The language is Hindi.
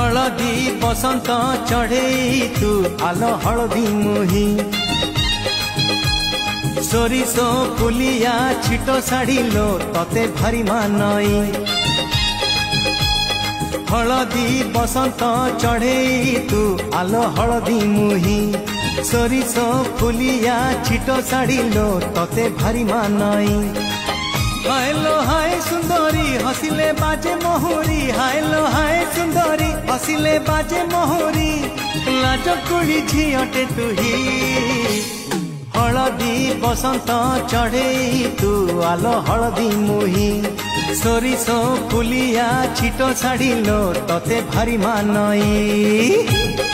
हलदी बसंत चढ़े तू आलो हलदी मुही सोरिष फुलिया छिटो साड़ी लो तते भारी मानई हलदी बसंत चढ़े तू आलो हलदी मुही सोरिष फुलिया छिटो साड़ी लो तते भारी मानई हायलो हाय सुंदरी हसिले बाजे मोहरी हायलो हाय सुंदरी हसिले बाजे मोहरी लाज कुड़ी झियटे तुही हलदी बसंत चढ़े तू आलो हलदी मुही सोरिष फुलिया छिटो साड़ी लो तते भारी मानई।